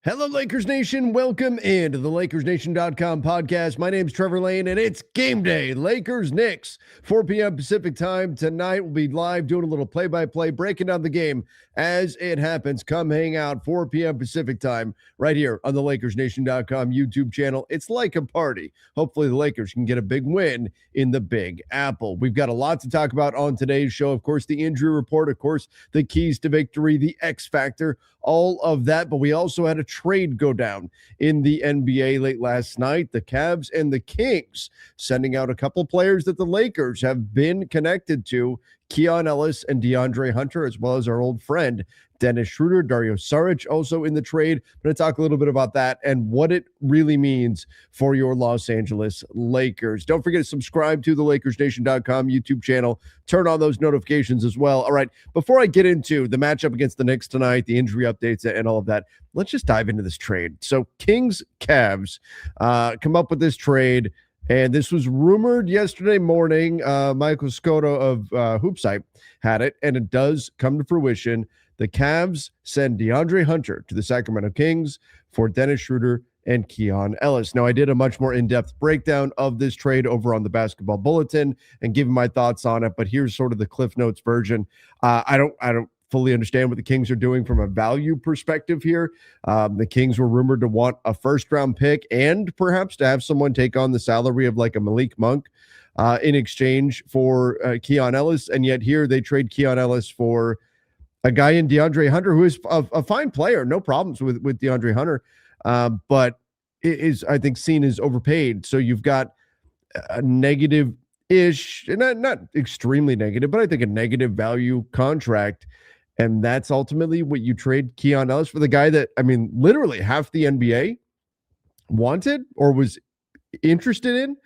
Hello, Lakers Nation. Welcome into the LakersNation.com podcast. My name's Trevor Lane, and it's game day. Lakers Knicks, 4 p.m. Pacific time. Tonight, we'll be live doing a little play-by-play, breaking down the game as it happens. Come hang out, 4 p.m. Pacific time, right here on the LakersNation.com YouTube channel. It's like a party. Hopefully, the Lakers can get a big win in the Big Apple. We've got a lot to talk about on today's show. Of course, the injury report. Of course, the keys to victory, the X factor, all of that. But we also had a trade go down in the NBA late last night. The Cavs and the Kings sending out a couple players that the Lakers have been connected to, Keon Ellis and DeAndre Hunter, as well as our old friend Dennis Schroeder. Dario Saric also in the trade. I'm going to talk a little bit about that and what it really means for your Los Angeles Lakers. Don't forget to subscribe to the LakersNation.com YouTube channel. Turn on those notifications as well. All right, before I get into the matchup against the Knicks tonight, the injury updates and all of that, let's just dive into this trade. So Kings, Cavs come up with this trade. And this was rumored yesterday morning. Michael Scotto of Hoopsite had it, and it does come to fruition. The Cavs send DeAndre Hunter to the Sacramento Kings for Dennis Schroeder and Keon Ellis. Now, I did a much more in-depth breakdown of this trade over on the Basketball Bulletin and giving my thoughts on it, but here's sort of the Cliff Notes version. I don't fully understand what the Kings are doing from a value perspective here. The Kings were rumored to want a first-round pick and perhaps to have someone take on the salary of like a Malik Monk in exchange for Keon Ellis, and yet here they trade Keon Ellis for a guy in DeAndre Hunter, who is a fine player, no problems with DeAndre Hunter, but is, I think, seen as overpaid. So you've got a negative-ish, not extremely negative, but I think a negative value contract. And that's ultimately what you trade Keon Ellis for, the guy that, I mean, literally half the NBA wanted or was interested in.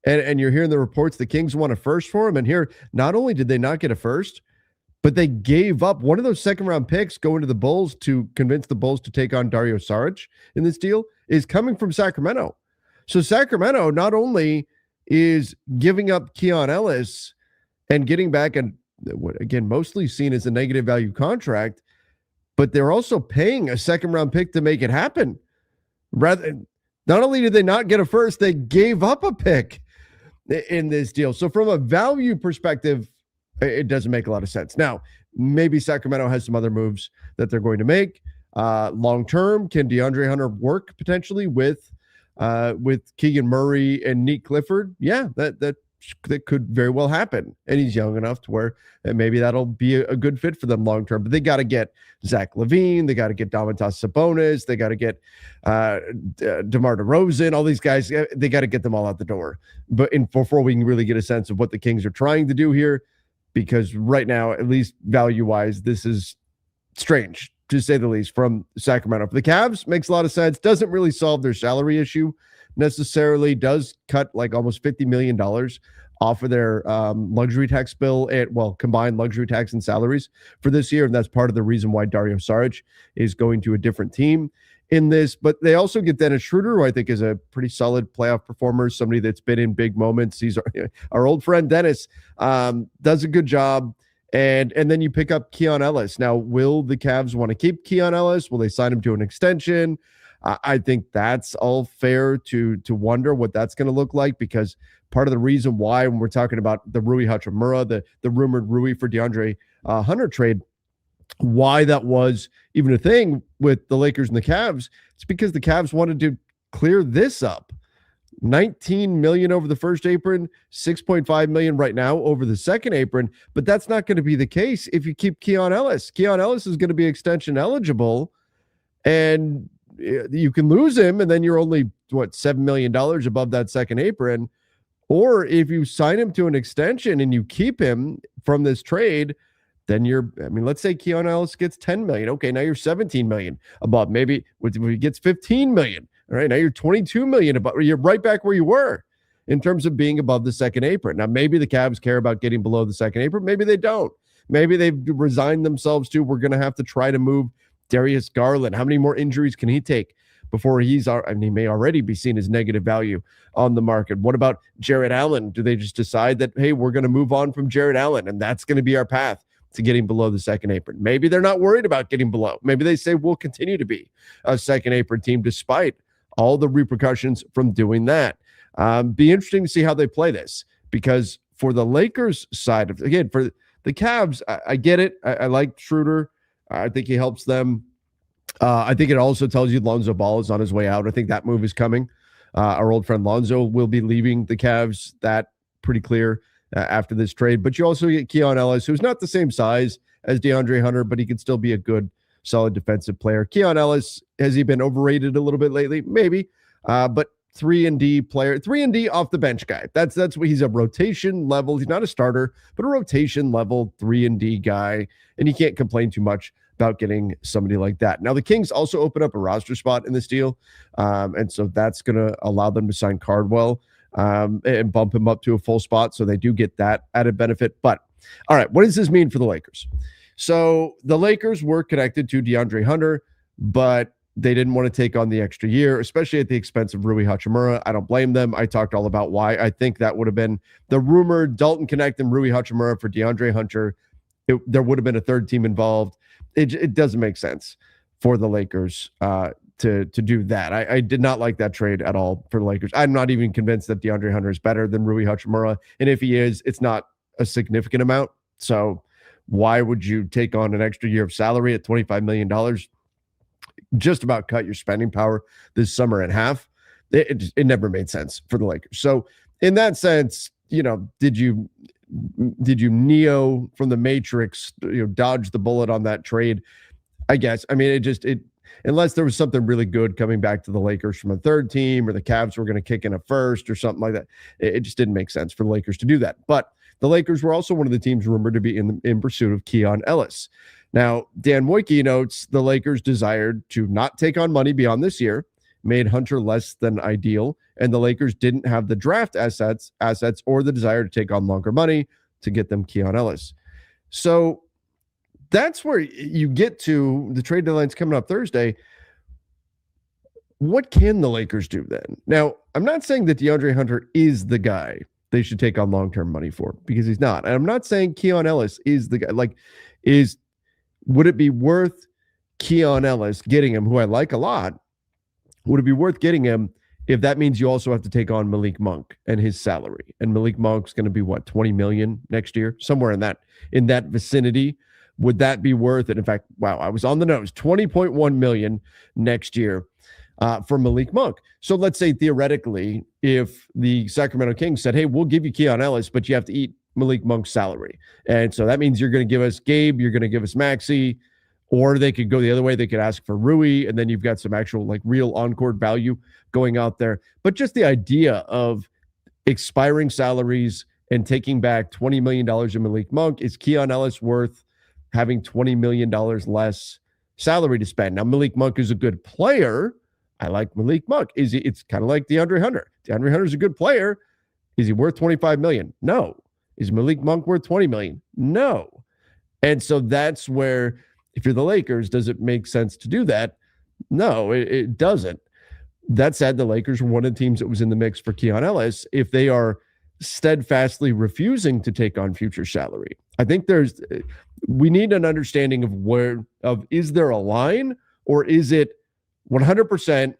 And you're hearing the reports the Kings want a first for him. And here, not only did they not get a first, but they gave up one of those second-round picks going to the Bulls to convince the Bulls to take on Dario Saric in this deal is coming from Sacramento. So Sacramento not only is giving up Keon Ellis and getting back and what again mostly seen as a negative value contract, but they're also paying a second round pick to make it happen. Rather, not only did they not get a first, they gave up a pick in this deal. So from a value perspective, it doesn't make a lot of sense. Now, maybe Sacramento has some other moves that they're going to make long term. Can DeAndre Hunter work potentially with Keegan Murray and Nick Clifford? Yeah, that could very well happen. And he's young enough to where maybe that'll be a good fit for them long term. But they got to get Zach LaVine. They got to get Domantas Sabonis. They got to get DeMar DeRozan. All these guys, they got to get them all out the door. But before we can really get a sense of what the Kings are trying to do here, because right now, at least value-wise, this is strange, to say the least, from Sacramento. For the Cavs, makes a lot of sense. Doesn't really solve their salary issue necessarily. Does cut like almost $50 million off of their luxury tax bill combined luxury tax and salaries for this year. And that's part of the reason why Dario Saric is going to a different team in this. But they also get Dennis Schroeder, who I think is a pretty solid playoff performer, somebody that's been in big moments. He's our old friend Dennis, does a good job. And then you pick up Keon Ellis. Now, will the Cavs want to keep Keon Ellis? Will they sign him to an extension? I think that's all fair to wonder what that's going to look like, because part of the reason why, when we're talking about the Rui Hachimura, the rumored Rui for DeAndre Hunter trade, why that was even a thing with the Lakers and the Cavs, it's because the Cavs wanted to clear this up. $19 million over the first apron, $6.5 million right now over the second apron, but that's not going to be the case if you keep Keon Ellis. Keon Ellis is going to be extension eligible, and you can lose him, and then you're only, $7 million above that second apron. Or if you sign him to an extension and you keep him from this trade, then let's say Keon Ellis gets $10 million. Okay, now you're $17 million above. Maybe when he gets $15 million. All right, now you're $22 million above. You're right back where you were in terms of being above the second apron. Now, maybe the Cavs care about getting below the second apron. Maybe they don't. Maybe they've resigned themselves to, we're going to have to try to move Darius Garland. How many more injuries can he take before he may already be seen as negative value on the market? What about Jarrett Allen? Do they just decide that, hey, we're going to move on from Jarrett Allen and that's going to be our path to getting below the second apron. Maybe they're not worried about getting below. Maybe they say we'll continue to be a second apron team despite all the repercussions from doing that. Be interesting to see how they play this, because for the Lakers side of, again, for the Cavs, I get it. I like Schroeder. I think he helps them. I think it also tells you Lonzo Ball is on his way out. I think that move is coming. Our old friend Lonzo will be leaving the Cavs. That pretty clear after this trade. But you also get Keon Ellis, who's not the same size as DeAndre Hunter, but he can still be a good, solid defensive player. Keon Ellis, has he been overrated a little bit lately? Maybe. But 3-and-D player, 3-and-D off the bench guy. That's what he's a rotation level. He's not a starter, but a rotation level 3-and-D guy. And you can't complain too much about getting somebody like that. Now, the Kings also open up a roster spot in this deal. And so that's going to allow them to sign Cardwell and bump him up to a full spot. So they do get that added benefit. But all right, what does this mean for the Lakers? So the Lakers were connected to DeAndre Hunter, but they didn't want to take on the extra year, especially at the expense of Rui Hachimura. I don't blame them. I talked all about why I think that would have been the rumored Dalton Connect and Rui Hachimura for DeAndre Hunter. There would have been a third team involved. It doesn't make sense for the Lakers to do that. I did not like that trade at all for the Lakers. I'm not even convinced that DeAndre Hunter is better than Rui Hachimura. And if he is, it's not a significant amount. So why would you take on an extra year of salary at $25 million? Just about cut your spending power this summer in half. It never made sense for the Lakers. So in that sense, did you Neo from the Matrix, dodge the bullet on that trade? I guess. I mean, unless there was something really good coming back to the Lakers from a third team, or the Cavs were going to kick in a first or something like that, it just didn't make sense for the Lakers to do that. But the Lakers were also one of the teams rumored to be in pursuit of Keon Ellis. Now, Dan Wojcicki notes the Lakers desired to not take on money beyond this year, made Hunter less than ideal, and the Lakers didn't have the draft assets or the desire to take on longer money to get them Keon Ellis. So that's where you get to the trade deadline's coming up Thursday. What can the Lakers do then? Now, I'm not saying that DeAndre Hunter is the guy they should take on long-term money for, because he's not. And I'm not saying Keon Ellis is the guy. Would it be worth Keon Ellis getting him, who I like a lot? Would it be worth getting him if that means you also have to take on Malik Monk and his salary? And Malik Monk's going to be what, $20 million next year, somewhere in that vicinity. Would that be worth it? In fact, wow, I was on the nose. $20.1 million next year for Malik Monk. So let's say theoretically, if the Sacramento Kings said, "Hey, we'll give you Keon Ellis, but you have to eat Malik Monk's salary," and so that means you're going to give us Gabe, you're going to give us Maxey, or they could go the other way. They could ask for Rui, and then you've got some actual real on-court value going out there. But just the idea of expiring salaries and taking back $20 million in Malik Monk, is Keon Ellis worth having $20 million less salary to spend? Now, Malik Monk is a good player. I like Malik Monk. It's kind of like DeAndre Hunter. DeAndre Hunter's a good player. Is he worth $25 million? No. Is Malik Monk worth $20 million? No. And so that's where, if you're the Lakers, does it make sense to do that? No, it doesn't. That said, the Lakers were one of the teams that was in the mix for Keon Ellis. If they are steadfastly refusing to take on future salary, I think we need an understanding of is there a line, or is it 100%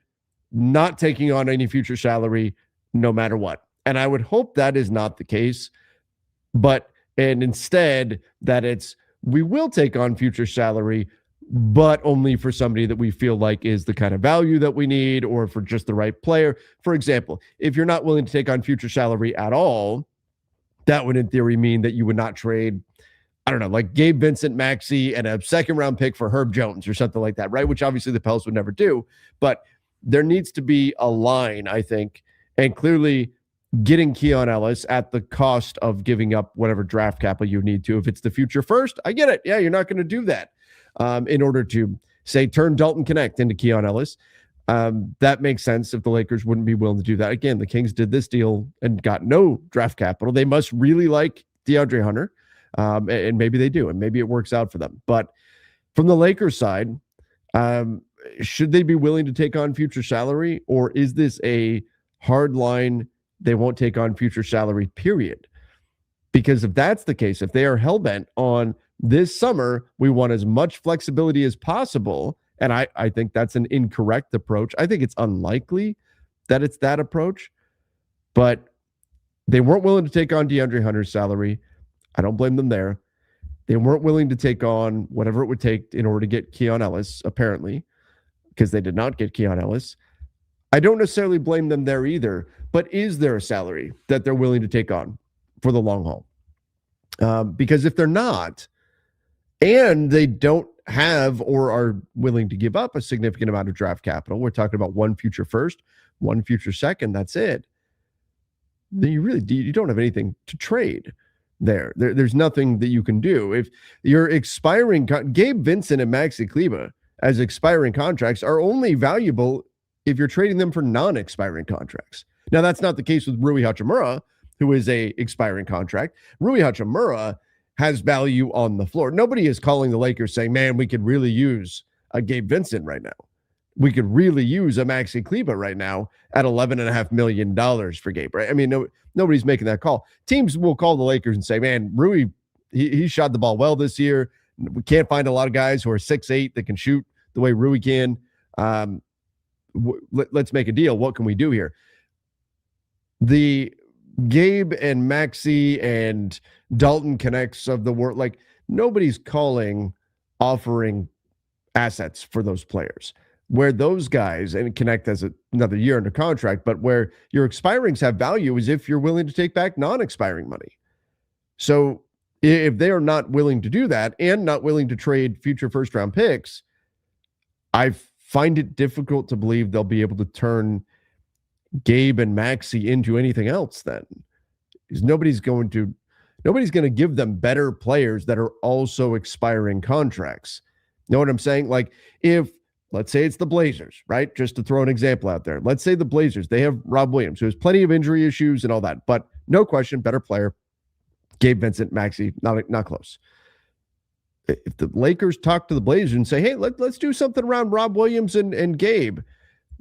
not taking on any future salary no matter what? And I would hope that is not the case. And instead that we will take on future salary, but only for somebody that we feel like is the kind of value that we need, or for just the right player. For example, if you're not willing to take on future salary at all, that would in theory mean that you would not trade, I don't know, like Gabe Vincent, Maxey, and a second round pick for Herb Jones or something like that, right? Which obviously the Pels would never do. But there needs to be a line, I think, and clearly getting Keon Ellis at the cost of giving up whatever draft capital you need to. If it's the future first, I get it. Yeah, you're not going to do that in order to, say, turn Dalton Connect into Keon Ellis. That makes sense if the Lakers wouldn't be willing to do that. Again, the Kings did this deal and got no draft capital. They must really like DeAndre Hunter, and maybe they do, and maybe it works out for them. But from the Lakers side, should they be willing to take on future salary, or is this a hard line? They won't take on future salary, period. Because if that's the case, if they are hell-bent on This summer, we want as much flexibility as possible. And I think that's an incorrect approach. I think it's unlikely that it's that approach, but they weren't willing to take on DeAndre Hunter's salary. I don't blame them there. They weren't willing to take on whatever it would take in order to get Keon Ellis, apparently, because they did not get Keon Ellis. I don't necessarily blame them there either, but is there a salary that they're willing to take on for the long haul? Because if they're not, and they don't have or are willing to give up a significant amount of draft capital, we're talking about one future first, one future second, that's it. Then you don't have anything to trade there. There's nothing that you can do. If you're expiring, Gabe Vincent and Maxi Kleber as expiring contracts are only valuable if you're trading them for non-expiring contracts. Now, that's not the case with Rui Hachimura, who is a expiring contract. Rui Hachimura has value on the floor. Nobody is calling the Lakers saying, man, we could really use a Gabe Vincent right now. We could really use a Maxi Kleber right now at $11.5 million for Gabe, right? I mean, nobody's making that call. Teams will call the Lakers and say, man, Rui, he shot the ball well this year. We can't find a lot of guys who are 6'8" that can shoot the way Rui can. Let's make a deal. What can we do here? The Gabe and Maxi and Dalton Connects of the world, like nobody's offering assets for those players. Where those guys, and Connect has another year under contract, but where your expirings have value is if you're willing to take back non-expiring money. So if they are not willing to do that and not willing to trade future first-round picks, I find it difficult to believe they'll be able to turn Gabe and Maxi into anything else then. Because nobody's going to give them better players that are also expiring contracts. Know what I'm saying? Like if, let's say it's the Blazers, right? Just to throw an example out there. Let's say the Blazers, they have Rob Williams, who has plenty of injury issues and all that, but no question, better player. Gabe Vincent, Maxi, not close. If the Lakers talk to the Blazers and say, hey, let's do something around Rob Williams and Gabe,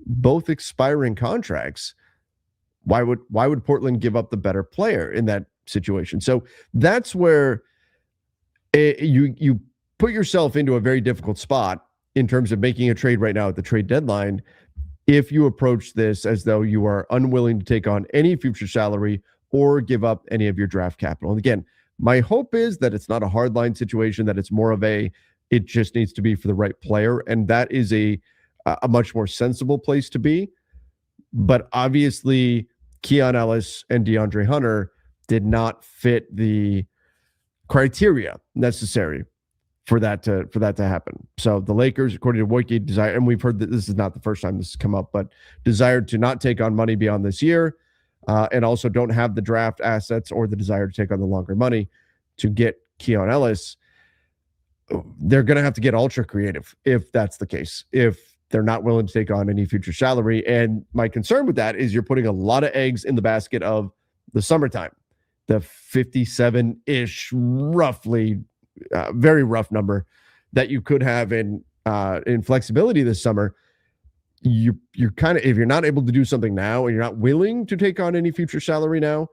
both expiring contracts, why would Portland give up the better player in that situation? So that's where you put yourself into a very difficult spot in terms of making a trade right now at the trade deadline if you approach this as though you are unwilling to take on any future salary or give up any of your draft capital. And again, my hope is that it's not a hardline situation, that it's more of it just needs to be for the right player. And that is a much more sensible place to be. But obviously, Keon Ellis and DeAndre Hunter did not fit the criteria necessary for that to happen. So the Lakers, according to Wojcicki, desire, and we've heard that this is not the first time this has come up, but desired to not take on money beyond this year, and also don't have the draft assets or the desire to take on the longer money to get Keon Ellis. They're going to have to get ultra creative if that's the case, if they're not willing to take on any future salary. And my concern with that is you're putting a lot of eggs in the basket of the summertime, the 57-ish, roughly, very rough number that you could have in flexibility this summer. You're kind of, if you're not able to do something now and you're not willing to take on any future salary now,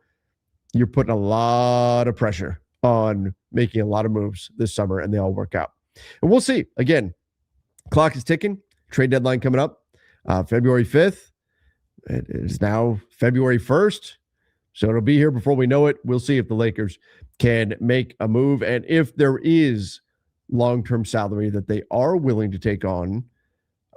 you're putting a lot of pressure on making a lot of moves this summer, and they all work out. And we'll see. Again, clock is ticking. Trade deadline coming up February 5th. It is now February 1st. So it'll be here before we know it. We'll see if the Lakers can make a move and if there is long-term salary that they are willing to take on.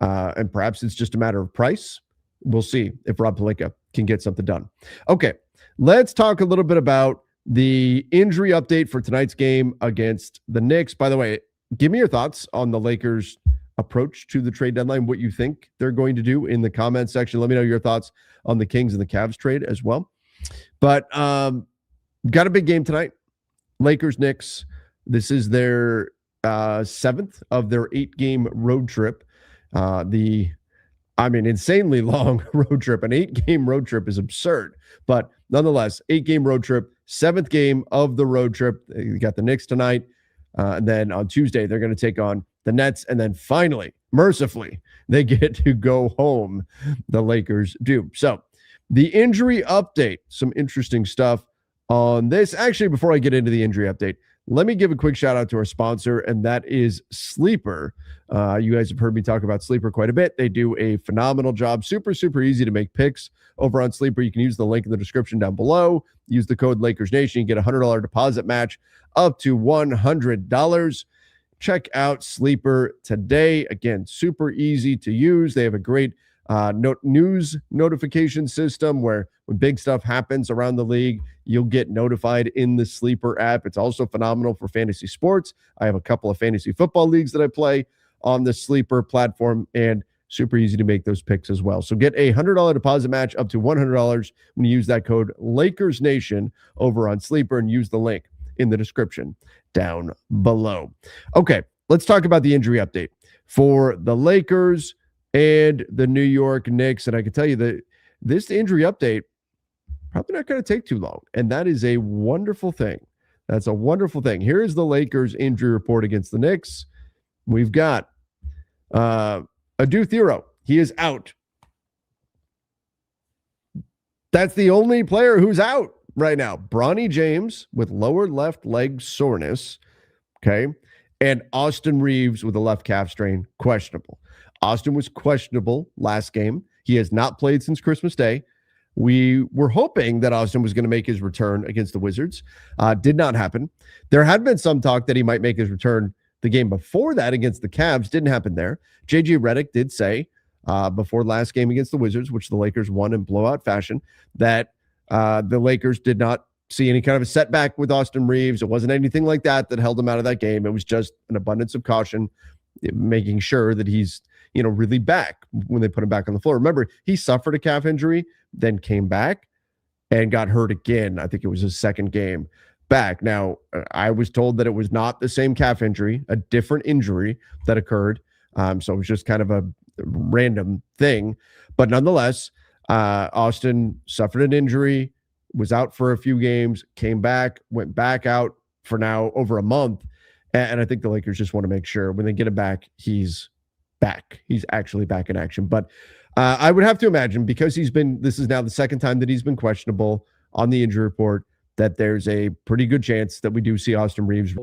And perhaps it's just a matter of price. We'll see if Rob Pelinka can get something done. Okay, let's talk a little bit about the injury update for tonight's game against the Knicks. By the way, give me your thoughts on the Lakers' approach to the trade deadline, what you think they're going to do in the comment section. Let me know your thoughts on the Kings and the Cavs trade as well. But got a big game tonight. Lakers, Knicks. This is their 7th of their 8-game road trip. Insanely long road trip. An 8-game road trip is absurd. But nonetheless, 8-game road trip, 7th game of the road trip. You got the Knicks tonight. And then on Tuesday, they're going to take on the Nets. And then finally, mercifully, they get to go home. The Lakers do. So the injury update, some interesting stuff on this. Actually, before I get into the injury update, let me give a quick shout out to our sponsor, and that is Sleeper. You guys have heard me talk about Sleeper quite a bit. They do a phenomenal job. Super, super easy to make picks over on Sleeper. You can use the link in the description down below. Use the code LakersNation. You get a $100 deposit match up to $100. Check out Sleeper today. Again, super easy to use. They have a great news notification system where when big stuff happens around the league, you'll get notified in the Sleeper app. It's also phenomenal for fantasy sports. I have a couple of fantasy football leagues that I play on the Sleeper platform, and super easy to make those picks as well. So get a $100 deposit match up to $100 when you use that code LakersNation over on Sleeper and use the link in the description down below. Okay, let's talk about the injury update for the Lakers and the New York Knicks. And I can tell you that this injury update probably not going to take too long. And that is a wonderful thing. That's a wonderful thing. Here is the Lakers injury report against the Knicks. We've got Adu Thero. He is out. That's the only player who's out right now. Bronny James with lower left leg soreness. Okay. And Austin Reeves with a left calf strain, questionable. Austin was questionable last game. He has not played since Christmas Day. We were hoping that Austin was going to make his return against the Wizards. Did not happen. There had been some talk that he might make his return the game before that against the Cavs. Didn't happen there. JJ Redick did say before last game against the Wizards, which the Lakers won in blowout fashion, that the Lakers did not see any kind of a setback with Austin Reeves. It wasn't anything like that that held him out of that game. It was just an abundance of caution, making sure that he's really back when they put him back on the floor. Remember, he suffered a calf injury, then came back and got hurt again. I think it was his second game back. Now, I was told that it was not the same calf injury, a different injury that occurred. So it was just kind of a random thing. But nonetheless, Austin suffered an injury, was out for a few games, came back, went back out for now over a month. And I think the Lakers just want to make sure when they get him back, he's back. He's actually back in action. But I would have to imagine, because this is now the second time that he's been questionable on the injury report, that there's a pretty good chance that we do see Austin Reeves.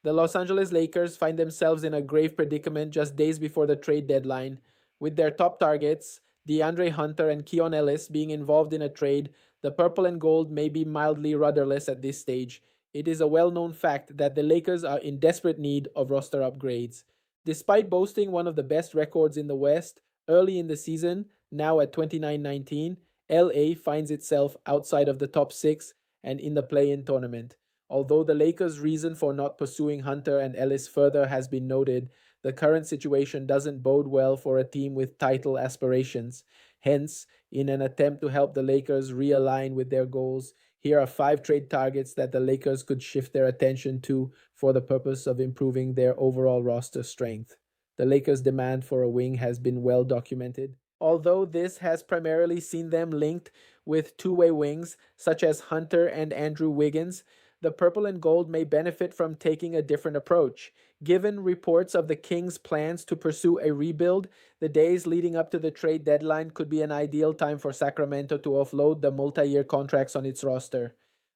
The Los Angeles Lakers find themselves in a grave predicament just days before the trade deadline, with their top targets, DeAndre Hunter and Keon Ellis, being involved in a trade. The purple and gold may be mildly rudderless at this stage. It is a well-known fact that the Lakers are in desperate need of roster upgrades. Despite boasting one of the best records in the West early in the season, now at 29-19, LA finds itself outside of the top 6 and in the play-in tournament. Although the Lakers' reason for not pursuing Hunter and Ellis further has been noted, the current situation doesn't bode well for a team with title aspirations. Hence, in an attempt to help the Lakers realign with their goals, here are 5 trade targets that the Lakers could shift their attention to for the purpose of improving their overall roster strength. The Lakers' demand for a wing has been well documented. Although this has primarily seen them linked with two-way wings, such as Hunter and Andrew Wiggins, the purple and gold may benefit from taking a different approach. Given reports of the Kings' plans to pursue a rebuild, the days leading up to the trade deadline could be an ideal time for Sacramento to offload the multi-year contracts on its roster,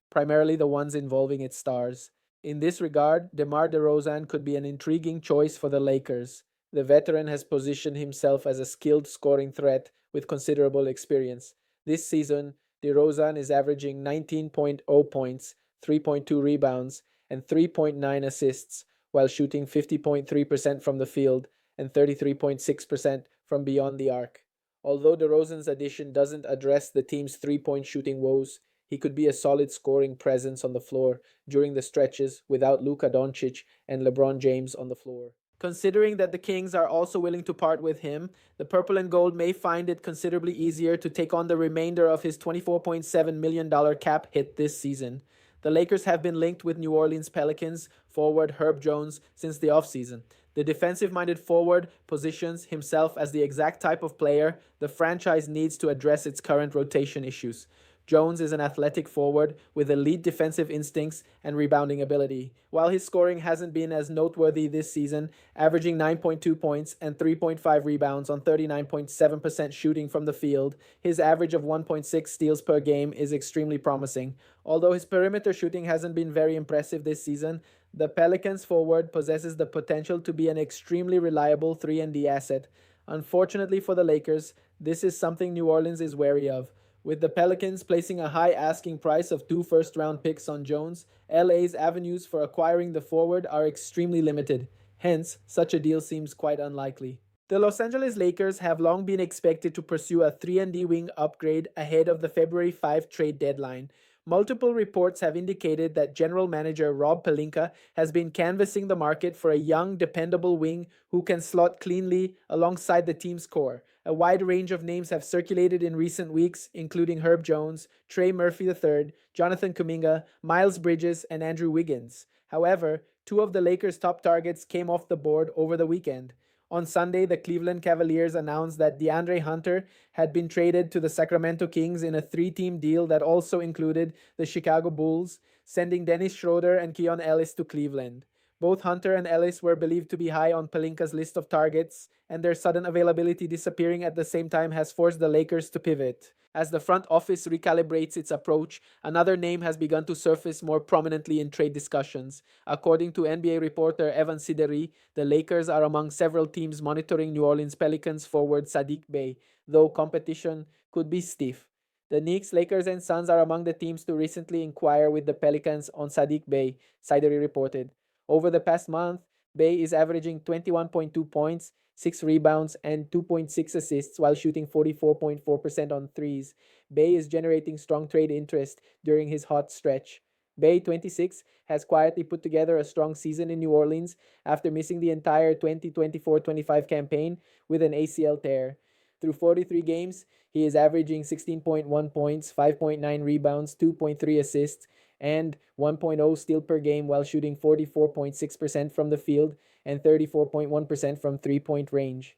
primarily the ones involving its stars. In this regard, DeMar DeRozan could be an intriguing choice for the Lakers. The veteran has positioned himself as a skilled scoring threat with considerable experience. This season, DeRozan is averaging 19.0 points, 3.2 rebounds, and 3.9 assists, while shooting 50.3% from the field and 33.6% from beyond the arc. Although DeRozan's addition doesn't address the team's three-point shooting woes, he could be a solid scoring presence on the floor during the stretches without Luka Doncic and LeBron James on the floor. Considering that the Kings are also willing to part with him, the purple and gold may find it considerably easier to take on the remainder of his $24.7 million cap hit this season. The Lakers have been linked with New Orleans Pelicans forward Herb Jones since the offseason. The defensive-minded forward positions himself as the exact type of player the franchise needs to address its current rotation issues. Jones is an athletic forward with elite defensive instincts and rebounding ability. While his scoring hasn't been as noteworthy this season, averaging 9.2 points and 3.5 rebounds on 39.7% shooting from the field, his average of 1.6 steals per game is extremely promising. Although his perimeter shooting hasn't been very impressive this season, The Pelicans forward possesses the potential to be an extremely reliable 3-and-D asset. Unfortunately for the Lakers, this is something New Orleans is wary of. With the Pelicans placing a high asking price of 2 first-round picks on Jones, LA's avenues for acquiring the forward are extremely limited. Hence, such a deal seems quite unlikely. The Los Angeles Lakers have long been expected to pursue a 3-and-D wing upgrade ahead of the February 5 trade deadline. Multiple reports have indicated that general manager Rob Pelinka has been canvassing the market for a young, dependable wing who can slot cleanly alongside the team's core. A wide range of names have circulated in recent weeks, including Herb Jones, Trey Murphy III, Jonathan Kuminga, Miles Bridges, and Andrew Wiggins. However, two of the Lakers' top targets came off the board over the weekend. On Sunday, the Cleveland Cavaliers announced that DeAndre Hunter had been traded to the Sacramento Kings in a three-team deal that also included the Chicago Bulls, sending Dennis Schroeder and Keon Ellis to Cleveland. Both Hunter and Ellis were believed to be high on Pelinka's list of targets, and their sudden availability disappearing at the same time has forced the Lakers to pivot. As the front office recalibrates its approach, another name has begun to surface more prominently in trade discussions. According to NBA reporter Evan Sideri, the Lakers are among several teams monitoring New Orleans Pelicans forward Saddiq Bey, though competition could be stiff. The Knicks, Lakers, and Suns are among the teams to recently inquire with the Pelicans on Saddiq Bey, Sideri reported. Over the past month, Bey is averaging 21.2 points, 6 rebounds, and 2.6 assists while shooting 44.4% on threes. Bey is generating strong trade interest during his hot stretch. Bey, 26, has quietly put together a strong season in New Orleans after missing the entire 2024-25 campaign with an ACL tear. Through 43 games, he is averaging 16.1 points, 5.9 rebounds, 2.3 assists, and 1.0 steal per game while shooting 44.6% from the field and 34.1% from three-point range.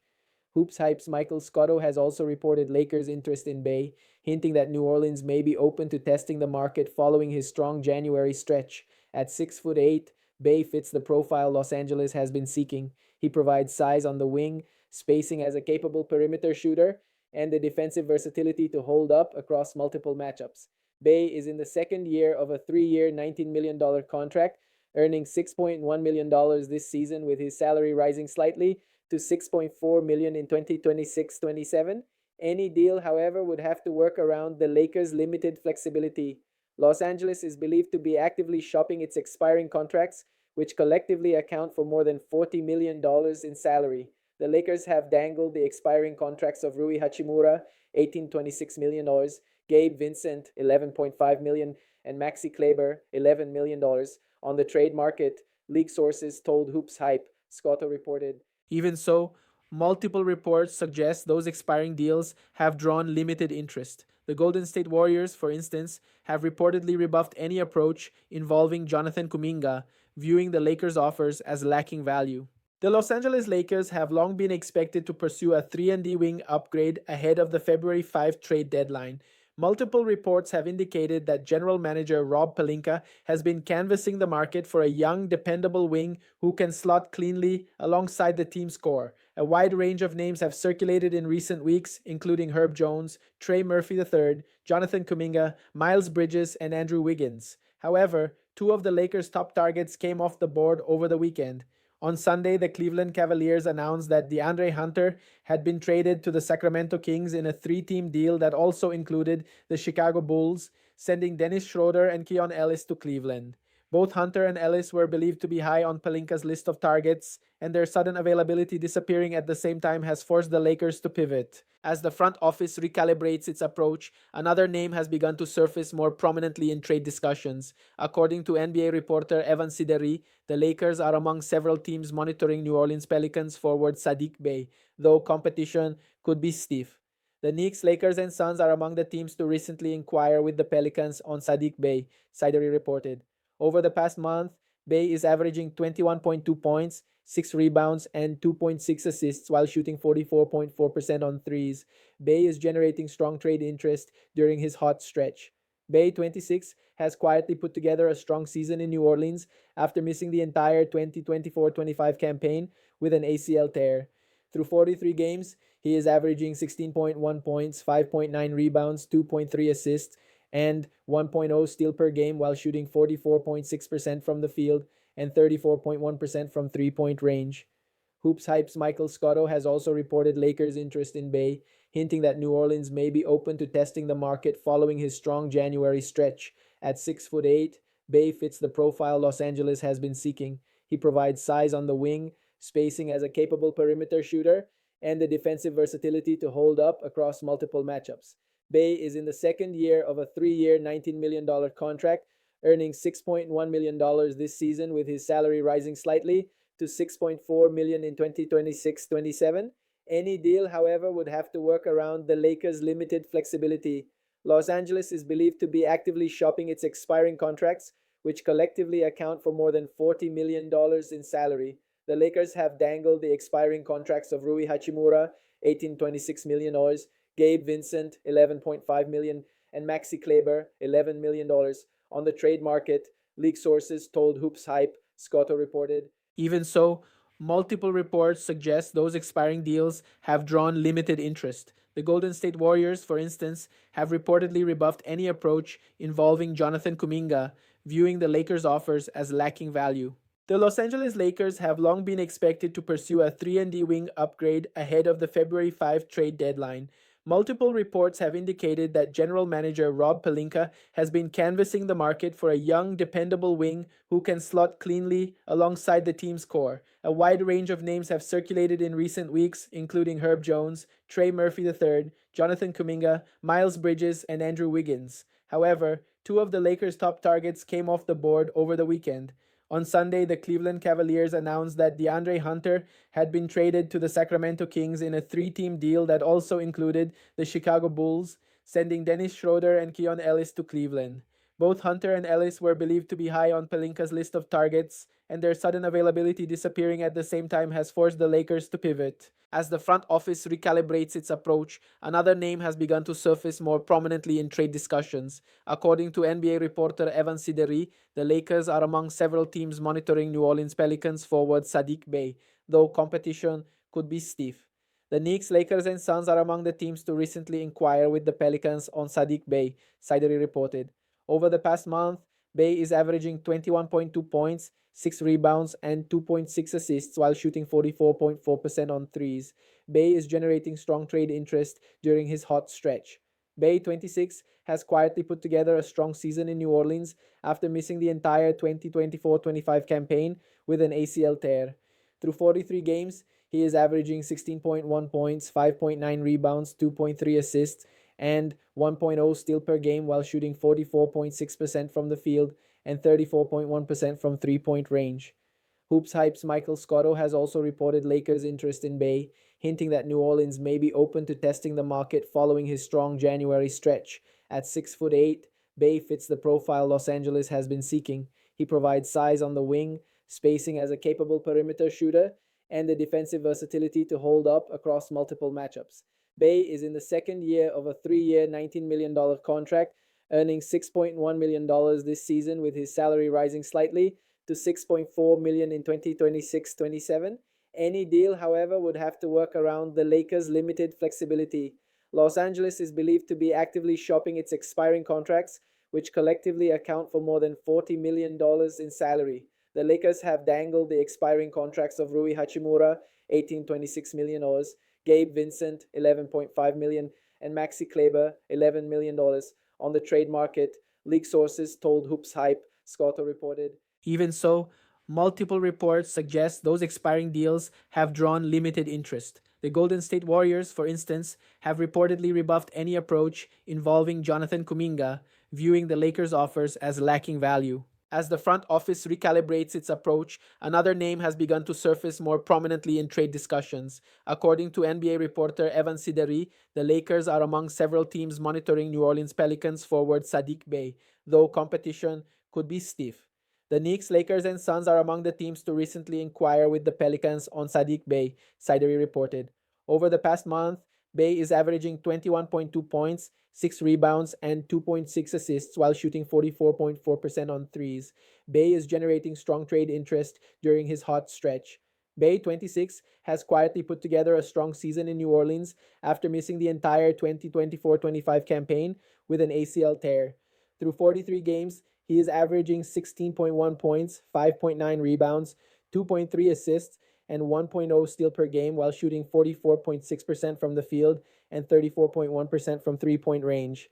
Hoops Hype's Michael Scotto has also reported Lakers' interest in Bey, hinting that New Orleans may be open to testing the market following his strong January stretch. At 6'8", Bey fits the profile Los Angeles has been seeking. He provides size on the wing, spacing as a capable perimeter shooter, and the defensive versatility to hold up across multiple matchups. Bey is in the second year of a 3-year, $19 million contract, earning $6.1 million this season, with his salary rising slightly to $6.4 million in 2026-27. Any deal, however, would have to work around the Lakers' limited flexibility. Los Angeles is believed to be actively shopping its expiring contracts, which collectively account for more than $40 million in salary. The Lakers have dangled the expiring contracts of Rui Hachimura, $18.26 million, Gabe Vincent, $11.5 million, and Maxi Kleber, $11 million, on the trade market, league sources told Hoops Hype, Scotto reported. Even so, multiple reports suggest those expiring deals have drawn limited interest. The Golden State Warriors, for instance, have reportedly rebuffed any approach involving Jonathan Kuminga, viewing the Lakers' offers as lacking value. The Los Angeles Lakers have long been expected to pursue a 3-and-D wing upgrade ahead of the February 5 trade deadline. Multiple reports have indicated that general manager Rob Pelinka has been canvassing the market for a young, dependable wing who can slot cleanly alongside the team's core. A wide range of names have circulated in recent weeks, including Herb Jones, Trey Murphy III, Jonathan Kuminga, Miles Bridges, and Andrew Wiggins. However, two of the Lakers' top targets came off the board over the weekend. On Sunday, the Cleveland Cavaliers announced that DeAndre Hunter had been traded to the Sacramento Kings in a three-team deal that also included the Chicago Bulls, sending Dennis Schroeder and Keon Ellis to Cleveland. Both Hunter and Ellis were believed to be high on Pelinka's list of targets, and their sudden availability disappearing at the same time has forced the Lakers to pivot. As the front office recalibrates its approach, another name has begun to surface more prominently in trade discussions. According to NBA reporter Evan Sideri, the Lakers are among several teams monitoring New Orleans Pelicans forward Saddiq Bey, though competition could be stiff. The Knicks, Lakers, and Suns are among the teams to recently inquire with the Pelicans on Saddiq Bey, Sideri reported. Over the past month, Bey is averaging 21.2 points, 6 rebounds, and 2.6 assists while shooting 44.4% on threes. Bey is generating strong trade interest during his hot stretch. Bey, 26, has quietly put together a strong season in New Orleans after missing the entire 2024-25 campaign with an ACL tear. Through 43 games, he is averaging 16.1 points, 5.9 rebounds, 2.3 assists, and 1.0 steal per game while shooting 44.6% from the field and 34.1% from three-point range. Hoops Hype's Michael Scotto has also reported Lakers' interest in Bey, hinting that New Orleans may be open to testing the market following his strong January stretch. At 6'8", Bey fits the profile Los Angeles has been seeking. He provides size on the wing, spacing as a capable perimeter shooter, and the defensive versatility to hold up across multiple matchups. Bey is in the second year of a 3-year, $19 million contract, earning $6.1 million this season, with his salary rising slightly to $6.4 million in 2026-27. Any deal, however, would have to work around the Lakers' limited flexibility. Los Angeles is believed to be actively shopping its expiring contracts, which collectively account for more than $40 million in salary. The Lakers have dangled the expiring contracts of Rui Hachimura, $18.26 million, Gabe Vincent, $11.5 million, and Maxi Kleber, $11 million, on the trade market, league sources told Hoops Hype, Scotto reported. Even so, multiple reports suggest those expiring deals have drawn limited interest. The Golden State Warriors, for instance, have reportedly rebuffed any approach involving Jonathan Kuminga, viewing the Lakers' offers as lacking value. The Los Angeles Lakers have long been expected to pursue a 3-and-D wing upgrade ahead of the February 5 trade deadline. Multiple reports have indicated that general manager Rob Pelinka has been canvassing the market for a young, dependable wing who can slot cleanly alongside the team's core. A wide range of names have circulated in recent weeks, including Herb Jones, Trey Murphy III, Jonathan Kuminga, Miles Bridges, and Andrew Wiggins. However, two of the Lakers' top targets came off the board over the weekend. On Sunday, the Cleveland Cavaliers announced that DeAndre Hunter had been traded to the Sacramento Kings in a 3-team deal that also included the Chicago Bulls, sending Dennis Schroeder and Keon Ellis to Cleveland. Both Hunter and Ellis were believed to be high on Pelinka's list of targets, and their sudden availability disappearing at the same time has forced the Lakers to pivot. As the front office recalibrates its approach, another name has begun to surface more prominently in trade discussions. According to NBA reporter Evan Sideri, the Lakers are among several teams monitoring New Orleans Pelicans forward Saddiq Bey, though competition could be stiff. The Knicks, Lakers, and Suns are among the teams to recently inquire with the Pelicans on Saddiq Bey, Sideri reported. Over the past month, Bey is averaging 21.2 points, 6 rebounds, and 2.6 assists while shooting 44.4% on threes. Bey is generating strong trade interest during his hot stretch. Bey, 26, has quietly put together a strong season in New Orleans after missing the entire 2024-25 campaign with an ACL tear. Through 43 games, he is averaging 16.1 points, 5.9 rebounds, 2.3 assists, and 1.0 steal per game while shooting 44.6% from the field and 34.1% from three-point range. Hoops Hype's Michael Scotto has also reported Lakers' interest in Bey, hinting that New Orleans may be open to testing the market following his strong January stretch. At 6'8", Bey fits the profile Los Angeles has been seeking. He provides size on the wing, spacing as a capable perimeter shooter, and the defensive versatility to hold up across multiple matchups. Bey is in the second year of a 3-year, $19 million contract, earning $6.1 million this season, with his salary rising slightly to $6.4 million in 2026-27. Any deal, however, would have to work around the Lakers' limited flexibility. Los Angeles is believed to be actively shopping its expiring contracts, which collectively account for more than $40 million in salary. The Lakers have dangled the expiring contracts of Rui Hachimura, $18.26 million, Gabe Vincent, $11.5 million, and Maxi Kleber, $11 million, on the trade market, league sources told Hoops Hype, Scotto reported. Even so, multiple reports suggest those expiring deals have drawn limited interest. The Golden State Warriors, for instance, have reportedly rebuffed any approach involving Jonathan Kuminga, viewing the Lakers' offers as lacking value. As the front office recalibrates its approach, another name has begun to surface more prominently in trade discussions. According to NBA reporter Evan Sideri, the Lakers are among several teams monitoring New Orleans Pelicans forward Saddiq Bey, though competition could be stiff. The Knicks, Lakers, and Suns are among the teams to recently inquire with the Pelicans on Saddiq Bey, Sideri reported. Over the past month, Bey is averaging 21.2 points, 6 rebounds, and 2.6 assists while shooting 44.4% on threes. Bey is generating strong trade interest during his hot stretch. Bey, 26, has quietly put together a strong season in New Orleans after missing the entire 2024-25 campaign with an ACL tear. Through 43 games, He is averaging 16.1 points, 5.9 rebounds, 2.3 assists, and 1.0 steal per game while shooting 44.6% from the field and 34.1% from three-point range.